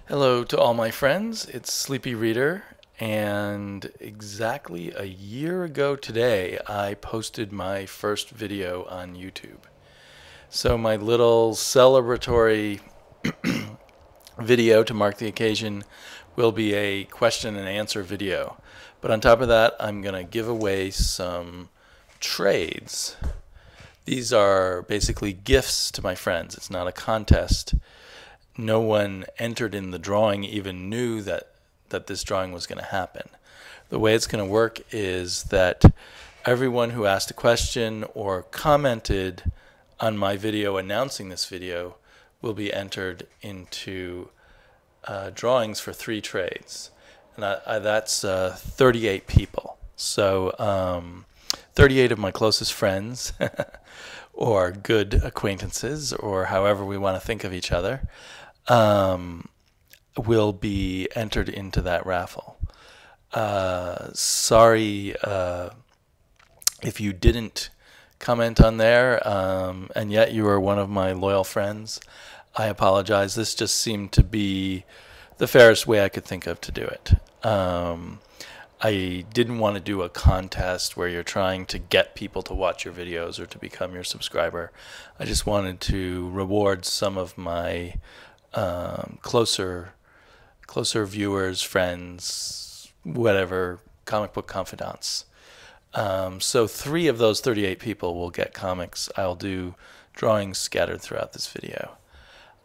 Hello to all my friends. It's Sleepy Reader, and exactly a year ago today, I posted my first video on YouTube. So my little celebratory video to mark the occasion will be a question and answer video. But on top of that, I'm going to give away some trades. These are basically gifts to my friends. It's not a contest. No one entered in the drawing even knew that this drawing was going to happen. The way it's going to work is that everyone who asked a question or commented on my video announcing this video will be entered into drawings for 3 trades. And that's 38 people. So 38 of my closest friends or good acquaintances, or however we want to think of each other, will be entered into that raffle. Sorry if you didn't comment on there, and yet you are one of my loyal friends. I apologize. This just seemed to be the fairest way I could think of to do it. I didn't want to do a contest where you're trying to get people to watch your videos or to become your subscriber. I just wanted to reward some of my closer viewers, friends, whatever, comic book confidants. So 3 of those 38 people will get comics. I'll do drawings scattered throughout this video.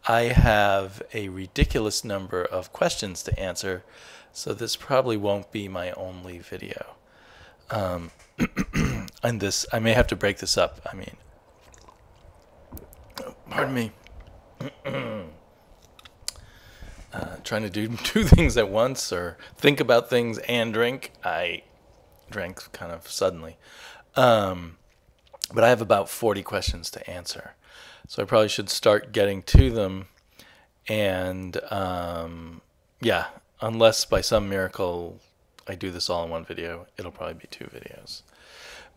I have a ridiculous number of questions to answer, so this probably won't be my only video. And this, I may have to break this up. I mean, pardon me. Trying to do 2 things at once, or think about things and drink. I drank kind of suddenly. But I have about 40 questions to answer. So I probably should start getting to them. And yeah, unless by some miracle I do this all in one video, it'll probably be 2 videos.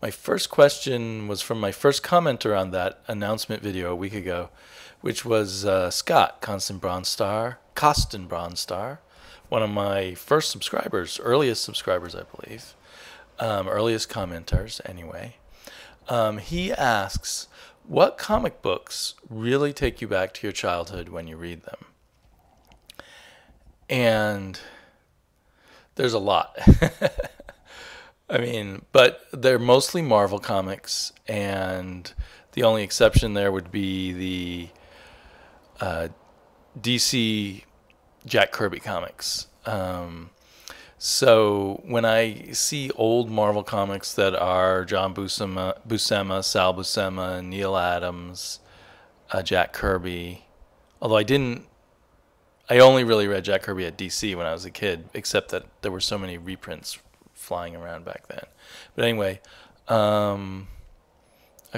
My first question was from my first commenter on that announcement video a week ago, which was Scott Costin Bronstar, one of my first subscribers, earliest subscribers, I believe, earliest commenters anyway. He asks, what comic books really take you back to your childhood when you read them? And there's a lot. I mean, but they're mostly Marvel comics, and the only exception there would be the DC Jack Kirby comics. So when I see old Marvel comics that are John Buscema, Sal Buscema, Neil Adams, Jack Kirby, although I only really read Jack Kirby at DC when I was a kid, except that there were so many reprints flying around back then. But anyway, a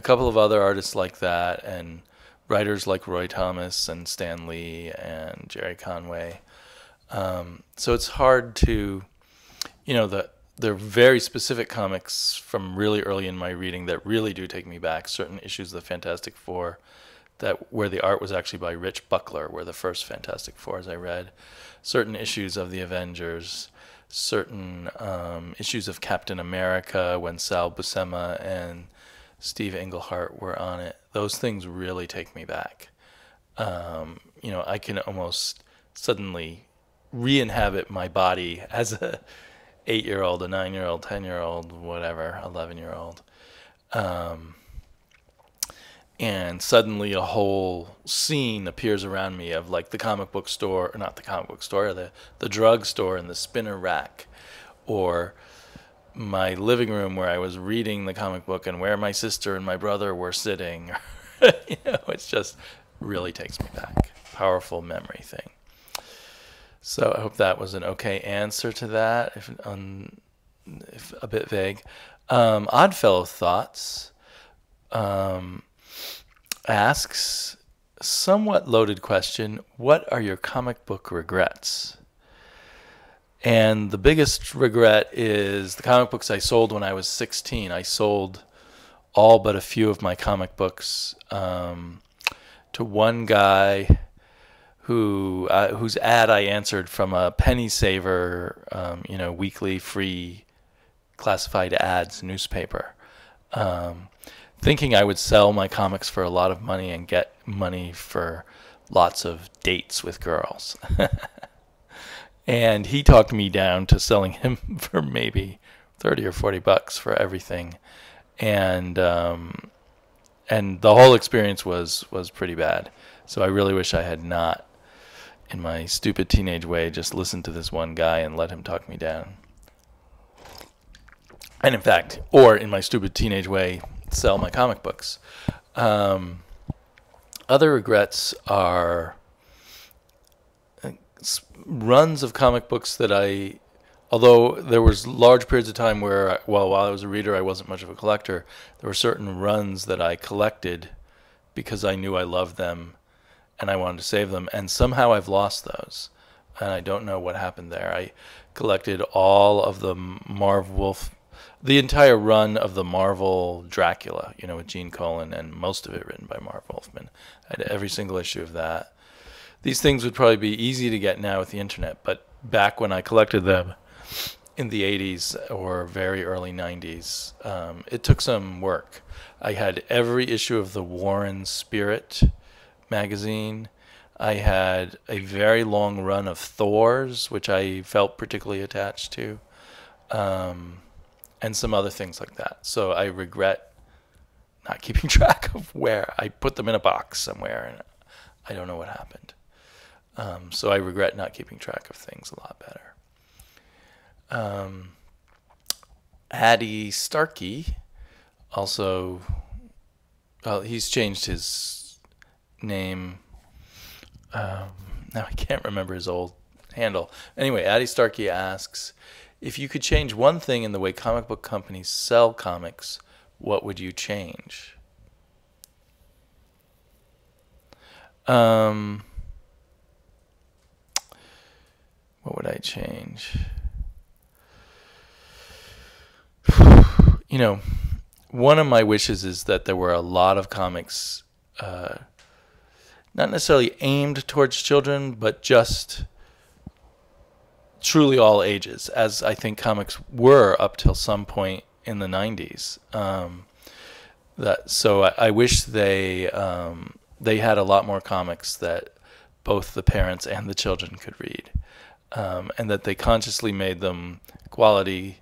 couple of other artists like that, and writers like Roy Thomas and Stan Lee and Jerry Conway. So it's hard to, there are very specific comics from really early in my reading that really do take me back. Certain issues of the Fantastic Four where the art was actually by Rich Buckler were the first Fantastic Fours I read. Certain issues of the Avengers, certain issues of Captain America when Sal Buscema and Steve Englehart were on it. Those things really take me back. I can almost suddenly re-inhabit my body as a 8-year-old, a 9-year-old, 10-year-old, whatever, 11-year-old. And suddenly a whole scene appears around me of like the comic book store, or not the comic book store, the drug store and the spinner rack, or my living room where I was reading the comic book and where my sister and my brother were sitting. It's just really takes me back. Powerful memory thing. So I hope that was an okay answer to that, if a bit vague. Oddfellow Thoughts asks, somewhat loaded question, what are your comic book regrets? And the biggest regret is the comic books I sold when I was 16. I sold all but a few of my comic books to one guy whose ad I answered from a Penny Saver, weekly free classified ads newspaper, thinking I would sell my comics for a lot of money and get money for lots of dates with girls. And he talked me down to selling him for maybe 30 or 40 bucks for everything. And the whole experience was pretty bad. So I really wish I had not, in my stupid teenage way, just listened to this one guy and let him talk me down. And in fact, or in my stupid teenage way, sell my comic books. Other regrets are runs of comic books that although there was large periods of time where, while I was a reader, I wasn't much of a collector, there were certain runs that I collected because I knew I loved them and I wanted to save them, and somehow I've lost those, and I don't know what happened there. I collected all of the the entire run of the Marvel Dracula, with Gene Colan, and most of it written by Marv Wolfman. I had every single issue of that. These things would probably be easy to get now with the internet, but back when I collected them in the 80s or very early 90s, it took some work. I had every issue of the Warren Spirit magazine. I had a very long run of Thor's, which I felt particularly attached to, and some other things like that. So I regret not keeping track of where I put them in a box somewhere, and I don't know what happened. So I regret not keeping track of things a lot better. Addy Starkey also, he's changed his name. Now I can't remember his old handle. Anyway, Addy Starkey asks, if you could change one thing in the way comic book companies sell comics, what would you change? What would I change? One of my wishes is that there were a lot of comics, not necessarily aimed towards children, but just truly all ages, as I think comics were up till some point in the 90s. So I wish they had a lot more comics that both the parents and the children could read, and that they consciously made them quality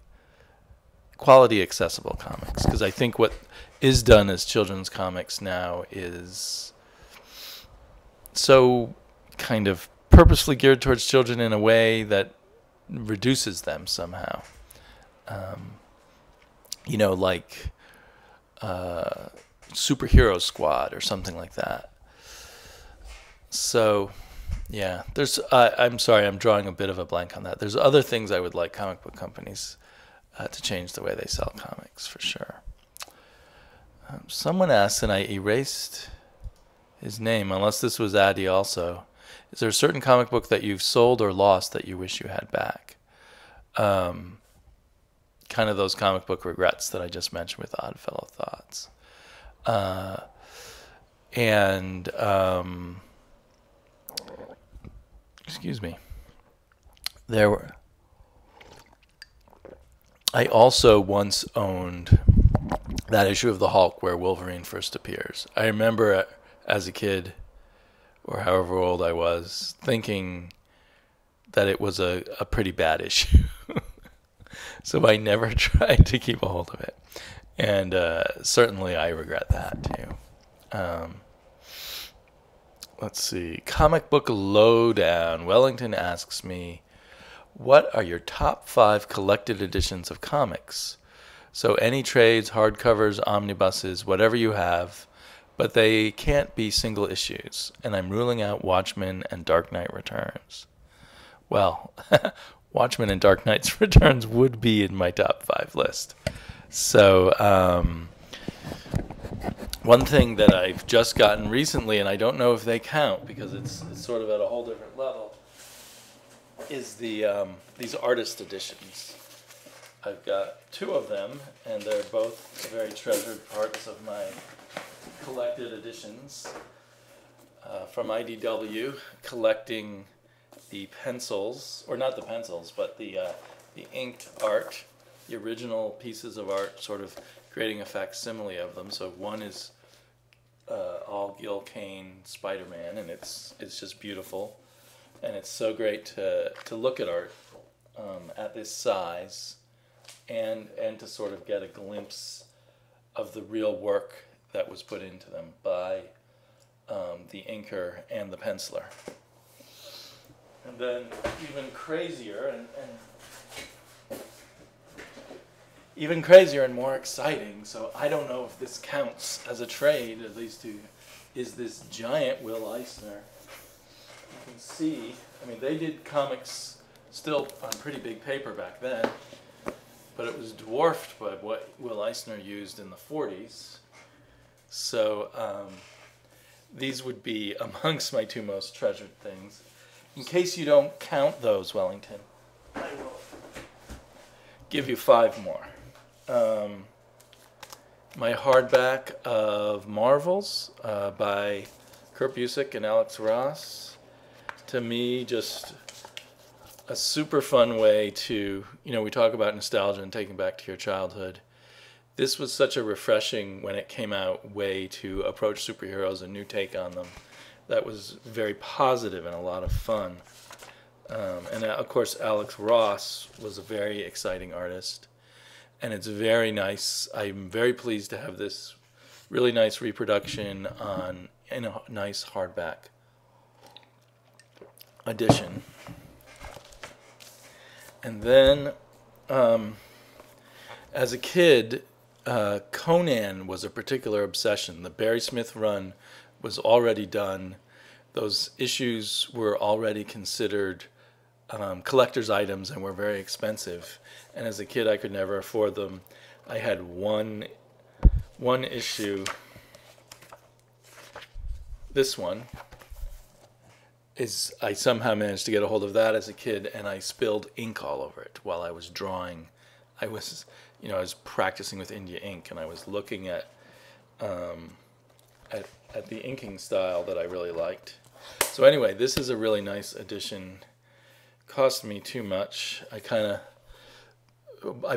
accessible comics. Because I think what is done as children's comics now is so kind of purposefully geared towards children in a way that reduces them somehow. Like Superhero Squad or something like that. So, yeah, I'm sorry, I'm drawing a bit of a blank on that. There's other things I would like comic book companies to change the way they sell comics, for sure. Someone asked, and I erased his name, unless this was Addy also, is there a certain comic book that you've sold or lost that you wish you had back? Kind of those comic book regrets that I just mentioned with Oddfellow Thoughts. Excuse me. I also once owned that issue of the Hulk where Wolverine first appears. I remember as a kid, or however old I was, thinking that it was a pretty bad issue. So I never tried to keep a hold of it. And certainly I regret that too. Let's see. Comic Book Lowdown. Wellington asks me, what are your top 5 collected editions of comics? So any trades, hardcovers, omnibuses, whatever you have, but they can't be single issues. And I'm ruling out Watchmen and Dark Knight Returns. Well, Watchmen and Dark Knight Returns would be in my top 5 list. So one thing that I've just gotten recently, and I don't know if they count because it's sort of at a whole different level, is these artist editions. I've got 2 of them, and they're both very treasured parts of my collected editions. from IDW, collecting the pencils, or not the pencils, but the inked art, the original pieces of art, sort of creating a facsimile of them. So one is all Gil Kane Spider-Man, and it's just beautiful, and it's so great to look at art at this size, and to sort of get a glimpse of the real work that was put into them by the inker and the penciler. And then even crazier and more exciting, so I don't know if this counts as a trade, at least is this giant Will Eisner. You can see, I mean, they did comics still on pretty big paper back then, but it was dwarfed by what Will Eisner used in the 40s. So these would be amongst my two most treasured things. In case you don't count those, Wellington, I will give you 5 more. My hardback of Marvels by Kurt Busiek and Alex Ross. To me, just a super fun way to, we talk about nostalgia and taking back to your childhood. This was such a refreshing, when it came out, way to approach superheroes, a new take on them. That was very positive and a lot of fun. And of course, Alex Ross was a very exciting artist. And it's very nice. I'm very pleased to have this really nice reproduction in a nice hardback edition. And then, as a kid, Conan was a particular obsession. The Barry Smith run was already done. Those issues were already considered collector's items and were very expensive. And as a kid, I could never afford them. I had one issue. This one is, I somehow managed to get a hold of that as a kid, and I spilled ink all over it while I was drawing. I was practicing with India ink, and I was looking at the inking style that I really liked. So anyway, this is a really nice edition. Cost me too much. I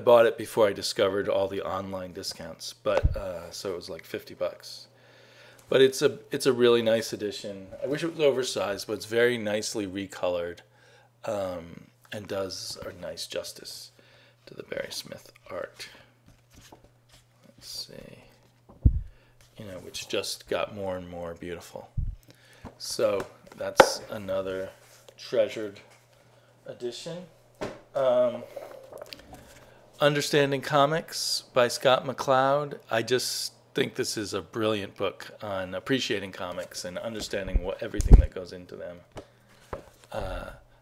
bought it before I discovered all the online discounts, but so it was like $50. But it's a really nice edition. I wish it was oversized, but it's very nicely recolored, and does a nice justice to the Barry Smith art. Let's see. Which just got more and more beautiful. So that's another treasured edition. Understanding Comics by Scott McCloud. I just think this is a brilliant book on appreciating comics and understanding everything that goes into them.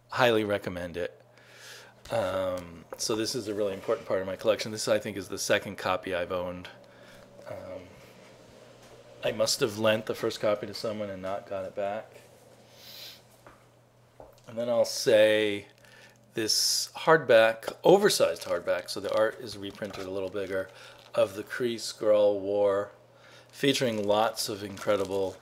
Highly recommend it. So this is a really important part of my collection. This, I think, is the second copy I've owned. I must have lent the first copy to someone and not got it back. And then I'll say this hardback, oversized hardback, so the art is reprinted a little bigger, of the Kree-Skrull War, featuring lots of incredible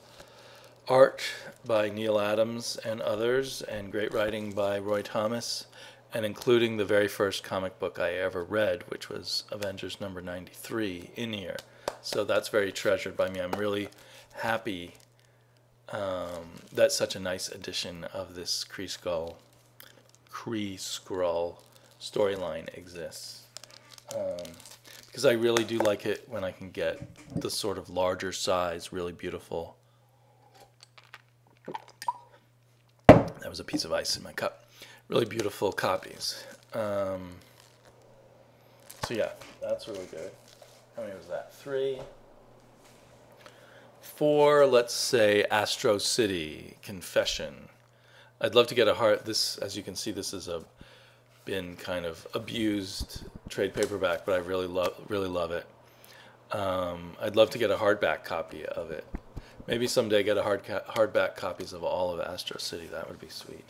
art by Neil Adams and others, and great writing by Roy Thomas, and including the very first comic book I ever read, which was Avengers number 93 in here. So that's very treasured by me. I'm really happy that such a nice edition of this Kree-Skrull storyline exists. Because I really do like it when I can get the sort of larger size, really beautiful. That was a piece of ice in my cup. Really beautiful copies. So yeah, that's really good. How many was that? 3. 4, let's say Astro City Confession. I'd love to get this, as you can see, this has been kind of abused trade paperback, but I really love it. I'd love to get a hardback copy of it. Maybe someday get a hardback copies of all of Astro City. That would be sweet.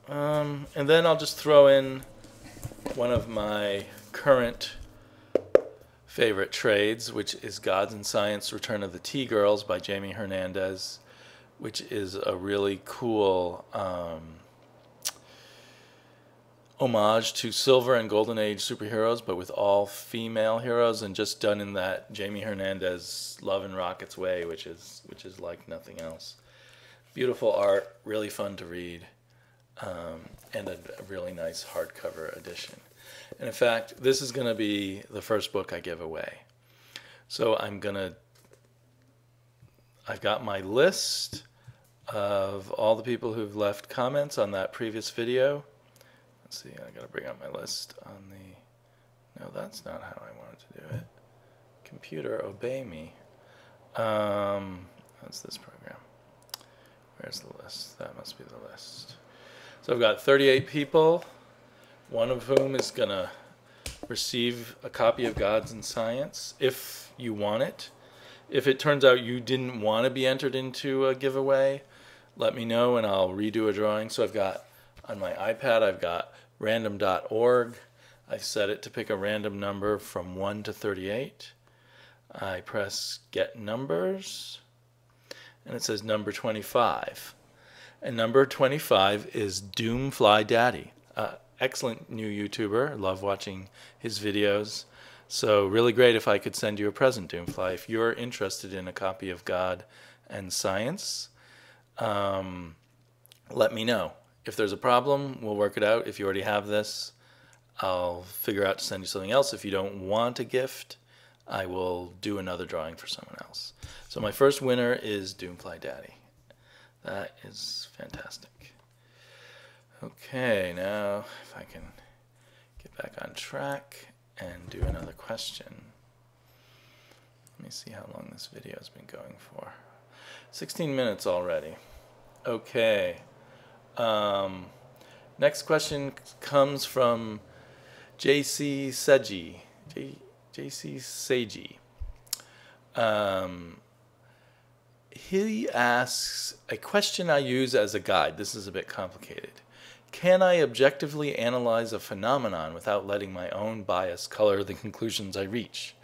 And then I'll just throw in one of my current favorite trades, which is Gods and Science: Return of the T-Girls by Jamie Hernandez, which is a really cool homage to Silver and Golden Age superheroes, but with all female heroes, and just done in that Jamie Hernandez Love and Rockets way, which is like nothing else. Beautiful art, really fun to read, and a really nice hardcover edition. And in fact, this is going to be the first book I give away. So I've got my list of all the people who've left comments on that previous video. Let's see, I got to bring up my list on the... No, that's not how I wanted to do it. Computer, obey me. That's this program. Where's the list? That must be the list. So I've got 38 people, one of whom is going to receive a copy of Gods and Science if you want it. If it turns out you didn't want to be entered into a giveaway, let me know and I'll redo a drawing. So I've got, on my iPad, I've got random.org. I've set it to pick a random number from 1 to 38. I press Get Numbers, and it says number 25. And number 25 is Doomfly Daddy. Excellent new YouTuber. I love watching his videos. So really great if I could send you a present, Doomfly. If you're interested in a copy of God and Science, let me know. If there's a problem, we'll work it out. If you already have this, I'll figure out to send you something else. If you don't want a gift, I will do another drawing for someone else. So my first winner is Doomfly Daddy. That is fantastic. Okay, now if I can get back on track and do another question. Let me see how long this video has been going for. 16 minutes already. Okay. Next question comes from JC Seji. JC Seji. He asks, a question I use as a guide. This is a bit complicated. Can I objectively analyze a phenomenon without letting my own bias color the conclusions I reach?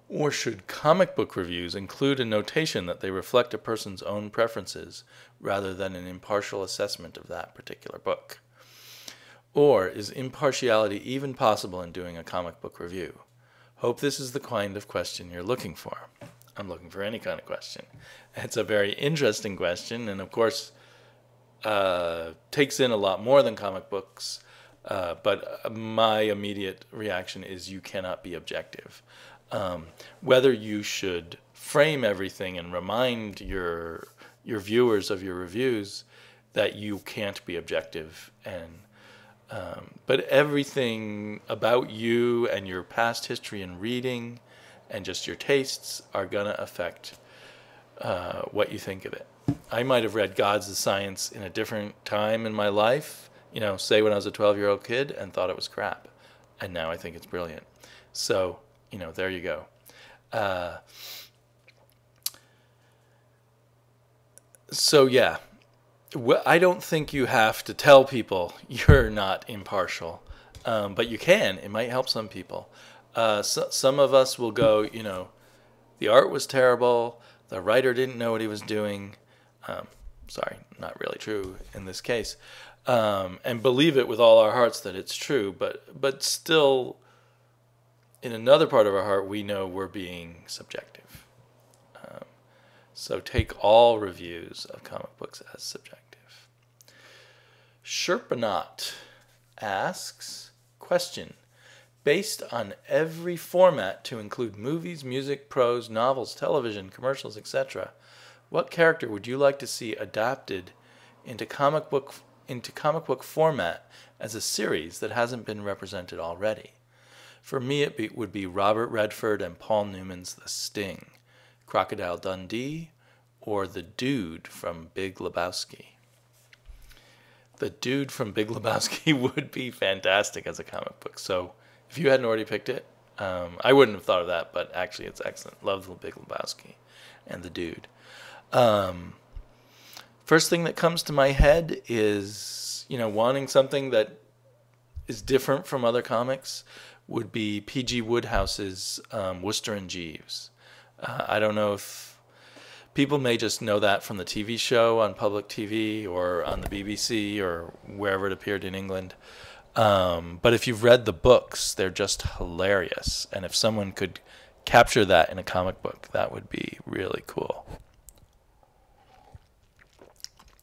Or should comic book reviews include a notation that they reflect a person's own preferences rather than an impartial assessment of that particular book? Or is impartiality even possible in doing a comic book review? Hope this is the kind of question you're looking for. I'm looking for any kind of question. It's a very interesting question, and of course takes in a lot more than comic books, but my immediate reaction is you cannot be objective. Whether you should frame everything and remind your viewers of your reviews that you can't be objective, but everything about you and your past history in reading and just your tastes are going to affect what you think of it. I might have read Gods of Science in a different time in my life, say when I was a 12-year-old kid and thought it was crap. And now I think it's brilliant. So, there you go. So, yeah. I don't think you have to tell people you're not impartial, but you can. It might help some people. Some of us will go, the art was terrible, the writer didn't know what he was doing. Sorry, not really true in this case. And believe it with all our hearts that it's true, but still, in another part of our heart, we know we're being subjective. So take all reviews of comic books as subjective. Sherpanaut asks, question, based on every format to include movies, music, prose, novels, television, commercials, etc., what character would you like to see adapted into comic book format as a series that hasn't been represented already? For me, it would be Robert Redford and Paul Newman's The Sting, Crocodile Dundee, or the Dude from Big Lebowski. The Dude from Big Lebowski would be fantastic as a comic book. So if you hadn't already picked it, I wouldn't have thought of that, but actually it's excellent. Love the Big Lebowski and the Dude. First thing that comes to my head is, wanting something that is different from other comics would be P.G. Woodhouse's Wooster and Jeeves. I don't know if people may just know that from the TV show on public TV or on the BBC or wherever it appeared in England. But if you've read the books, they're just hilarious. And if someone could capture that in a comic book, that would be really cool.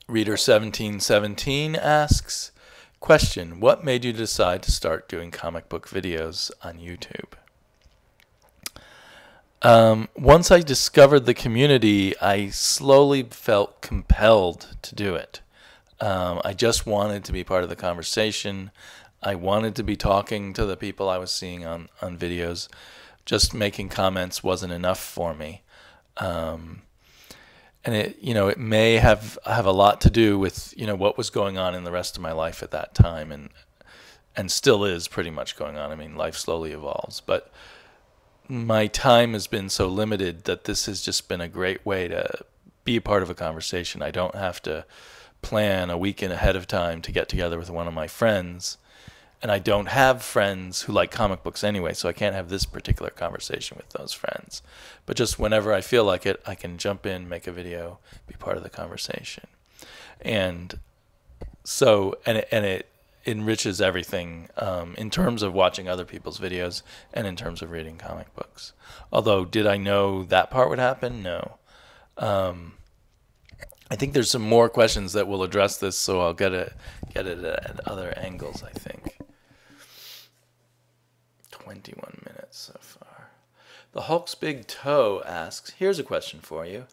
Reader 1717 asks, question, what made you decide to start doing comic book videos on YouTube? Once I discovered the community, I slowly felt compelled to do it. I just wanted to be part of the conversation. I wanted to be talking to the people I was seeing on videos. Just making comments wasn't enough for me. And it may have a lot to do with, what was going on in the rest of my life at that time, and still is pretty much going on. I mean, life slowly evolves, but my time has been so limited that this has just been a great way to be a part of a conversation. I don't have to plan a weekend ahead of time to get together with one of my friends. And I don't have friends who like comic books anyway, so I can't have this particular conversation with those friends. But just whenever I feel like it, I can jump in, make a video, be part of the conversation. And so, and it enriches everything in terms of watching other people's videos and in terms of reading comic books. Although, did I know that part would happen? No. I think there's some more questions that will address this, so I'll get it at other angles, I think. 21 minutes so far. The Hulk's Big Toe asks, here's a question for you.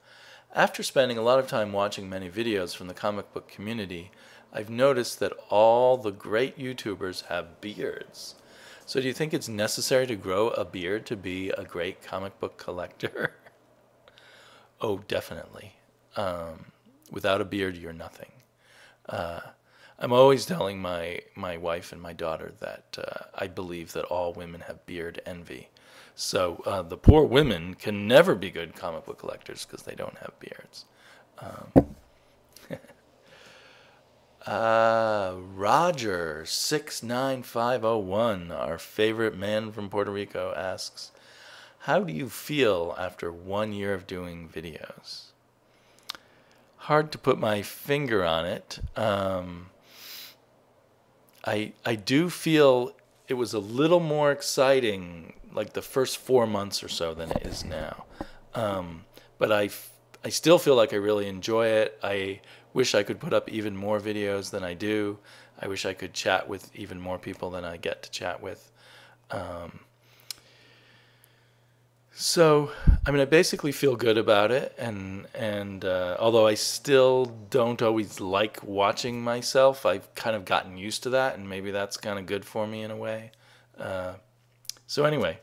After spending a lot of time watching many videos from the comic book community, I've noticed that all the great YouTubers have beards. So do you think it's necessary to grow a beard to be a great comic book collector? Oh, definitely. Without a beard, you're nothing. I'm always telling my wife and my daughter that I believe that all women have beard envy. So the poor women can never be good comic book collectors because they don't have beards. Roger 69501, our favorite man from Puerto Rico, asks, how do you feel after 1 year of doing videos? Hard to put my finger on it. I do feel it was a little more exciting like the first 4 months or so than it is now. But I still feel like I really enjoy it. I wish I could put up even more videos than I do. I wish I could chat with even more people than I get to chat with. So, I mean, I basically feel good about it, and although I still don't always like watching myself, I've kind of gotten used to that, and maybe that's kind of good for me in a way. So anyway,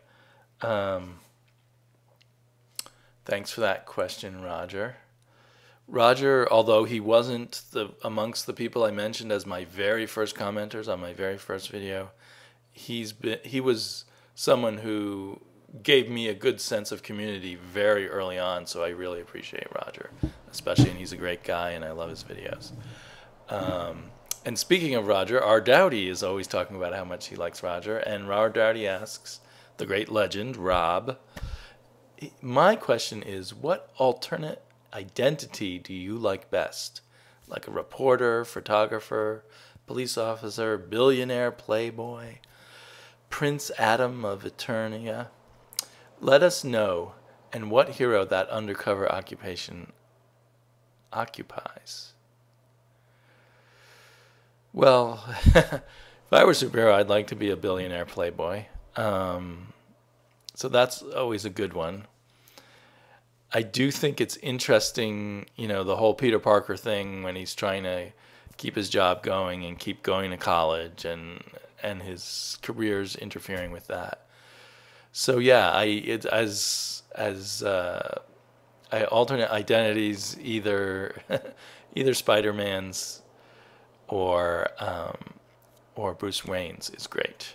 thanks for that question, Roger. Roger, although he wasn't amongst the people I mentioned as my very first commenters on my very first video, he was someone who gave me a good sense of community very early on, so I really appreciate Roger, especially, and he's a great guy, and I love his videos. And speaking of Roger, R. Dowdy is always talking about how much he likes Roger, and R. Dowdy asks, the great legend, Rob, my question is, what alternate identity do you like best? Like a reporter, photographer, police officer, billionaire, playboy, Prince Adam of Eternia? Let us know, and what hero that undercover occupation occupies. Well, if I were a superhero, I'd like to be a billionaire playboy. So that's always a good one. I do think it's interesting, the whole Peter Parker thing when he's trying to keep his job going and keep going to college, and his career's interfering with that. So yeah, I alternate identities, either Spider-Man's or Bruce Wayne's is great.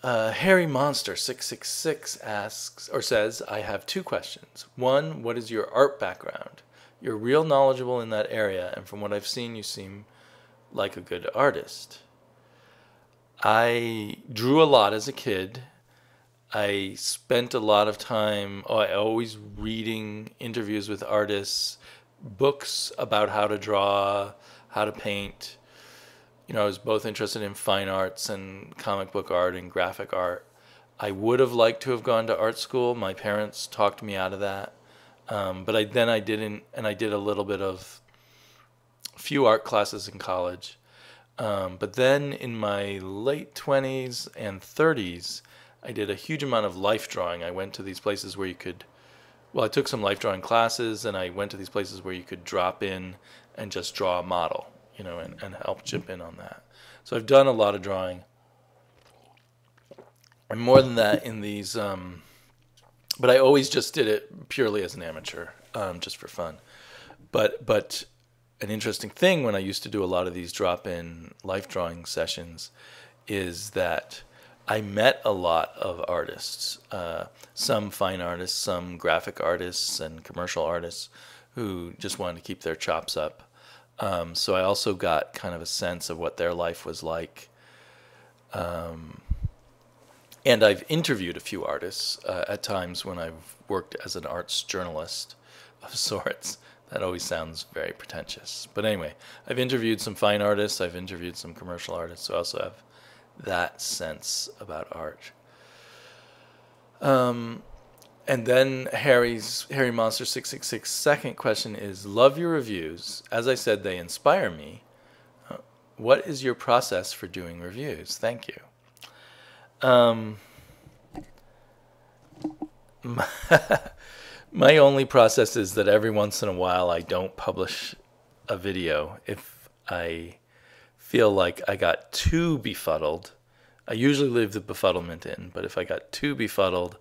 Harry Monster 666 asks or says, I have two questions. One, what is your art background? You're real knowledgeable in that area, and from what I've seen, you seem like a good artist. I drew a lot as a kid. I spent a lot of time, always reading interviews with artists, books about how to draw, how to paint. I was both interested in fine arts and comic book art and graphic art. I would have liked to have gone to art school. My parents talked me out of that. But I didn't, and I did a little bit of few art classes in college. But then in my late 20s and 30s, I did a huge amount of life drawing. I went to these places where I took some life drawing classes, and I went to these places where you could drop in and just draw a model, and help chip in on that. So I've done a lot of drawing. And more than that in these, but I always just did it purely as an amateur, just for fun. But an interesting thing when I used to do a lot of these drop-in life drawing sessions is that I met a lot of artists, some fine artists, some graphic artists and commercial artists who just wanted to keep their chops up. So I also got kind of a sense of what their life was like. And I've interviewed a few artists at times when I've worked as an arts journalist of sorts. That always sounds very pretentious. But anyway, I've interviewed some fine artists. I've interviewed some commercial artists. So I also have that sense about art. And then Harry Monster 666 second question is, love your reviews. As I said, they inspire me. What is your process for doing reviews? Thank you. My only process is that every once in a while I don't publish a video if I feel like I got too befuddled. I usually leave the befuddlement in, but if I got too befuddled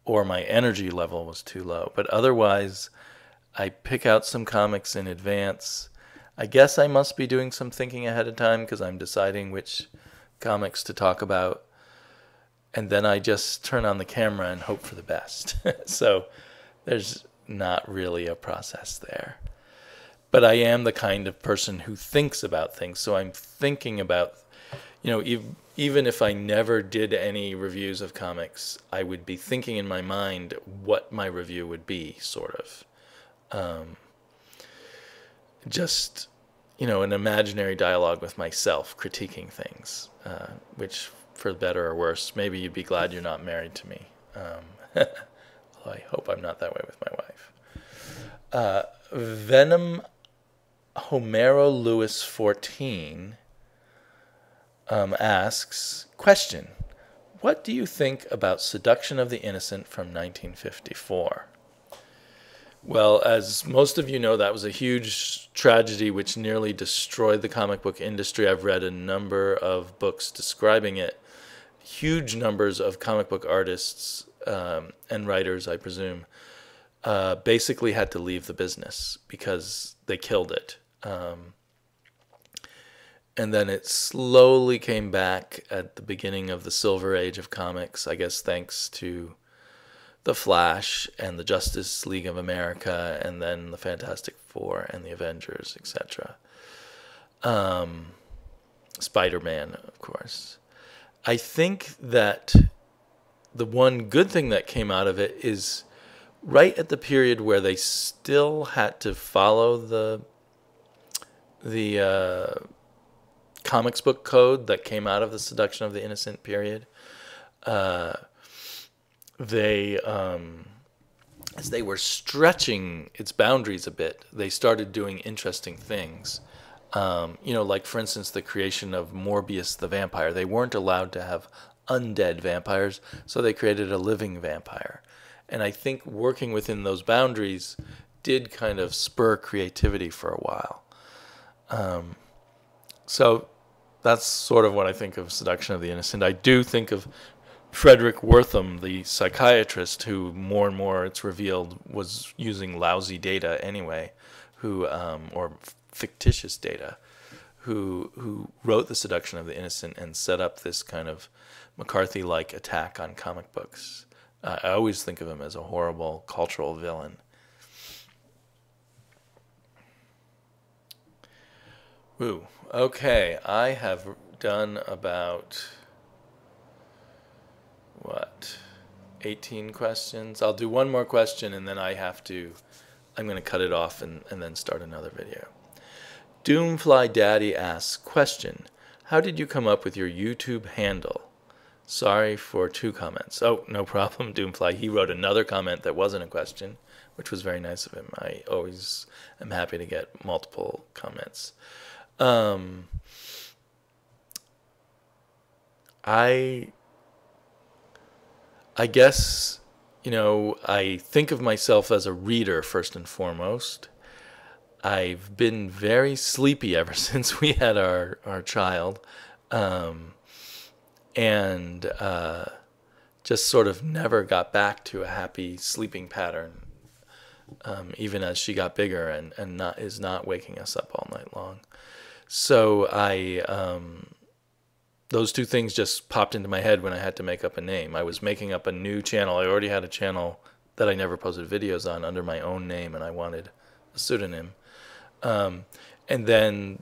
or my energy level was too low. But otherwise, I pick out some comics in advance. I guess I must be doing some thinking ahead of time because I'm deciding which comics to talk about. And then I just turn on the camera and hope for the best. So there's not really a process there. But I am the kind of person who thinks about things. So I'm thinking about, even if I never did any reviews of comics, I would be thinking in my mind what my review would be, sort of. Just, an imaginary dialogue with myself, critiquing things, which, for better or worse, maybe you'd be glad you're not married to me. I hope I'm not that way with my wife. Venom Homero Lewis 14 asks, question, what do you think about Seduction of the Innocent from 1954? Well, as most of you know, that was a huge tragedy which nearly destroyed the comic book industry. I've read a number of books describing it. Huge numbers of comic book artists and writers, I presume, basically had to leave the business because they killed it. And then it slowly came back at the beginning of the Silver Age of comics, I guess thanks to The Flash and the Justice League of America and then the Fantastic Four and the Avengers, etc. Spider-Man, of course. I think that the one good thing that came out of it is right at the period where they still had to follow the comics book code that came out of the Seduction of the Innocent period. They, as they were stretching its boundaries a bit, they started doing interesting things. Like, for instance, the creation of Morbius the vampire. They weren't allowed to have undead vampires, so they created a living vampire. And I think working within those boundaries did kind of spur creativity for a while. So that's sort of what I think of Seduction of the Innocent. I do think of Frederick Wertham, the psychiatrist, who more and more, it's revealed, was using lousy data anyway, or fictitious data, who wrote The Seduction of the Innocent and set up this kind of McCarthy-like attack on comic books. I always think of him as a horrible cultural villain. Ooh, okay. I have done about, what, 18 questions? I'll do one more question and then I'm going to cut it off and then start another video. Doomfly Daddy asks, question, how did you come up with your YouTube handle? Sorry for 2 comments. Oh, no problem, Doomfly. He wrote another comment that wasn't a question, which was very nice of him. I always am happy to get multiple comments. I guess, I think of myself as a reader first and foremost. I've been very sleepy ever since we had our child. And just sort of never got back to a happy sleeping pattern, even as she got bigger and is not waking us up all night long. So those 2 things just popped into my head when I had to make up a name. I was making up a new channel. I already had a channel that I never posted videos on under my own name, and I wanted a pseudonym. And then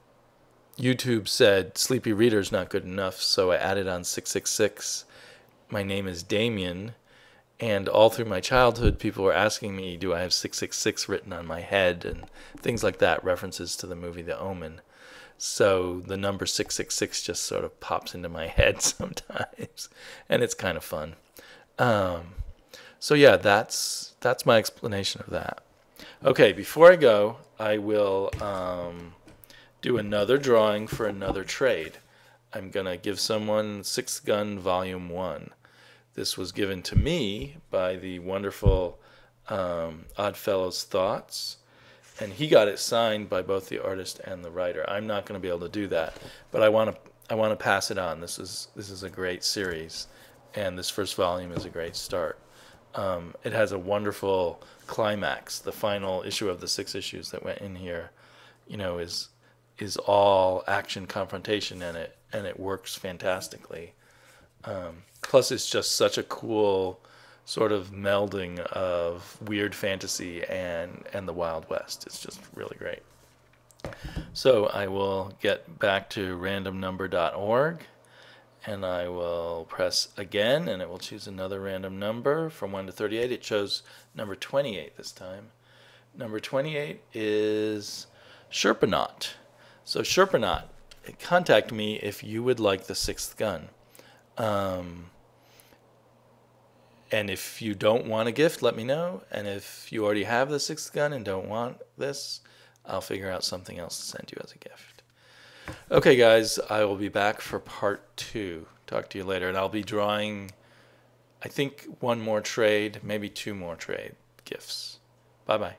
YouTube said Sleepy Reader's not good enough, so I added on 666. My name is Damien, and all through my childhood, people were asking me, do I have 666 written on my head, and things like that, references to the movie The Omen. So the number 666 just sort of pops into my head sometimes, and it's kind of fun. So yeah, that's my explanation of that. Okay, before I go, I will do another drawing for another trade. I'm going to give someone Sixth Gun Volume 1. This was given to me by the wonderful Oddfellows Thoughts, and he got it signed by both the artist and the writer. I'm not going to be able to do that, but I want to pass it on. This is a great series, and this first volume is a great start. It has a wonderful climax. The final issue of the 6 issues that went in here, is all action confrontation in it, and it works fantastically. Plus, it's just such a cool sort of melding of weird fantasy and the Wild West. It's just really great. So I will get back to randomnumber.org, and I will press again, and it will choose another random number from 1 to 38. It chose number 28 this time. Number 28 is Sherpanaut. So Sherpanaut, contact me if you would like the 6th gun. And if you don't want a gift, let me know. And if you already have the 6th gun and don't want this, I'll figure out something else to send you as a gift. Okay, guys, I will be back for part 2. Talk to you later. And I'll be drawing, I think, 1 more trade, maybe 2 more trade gifts. Bye-bye.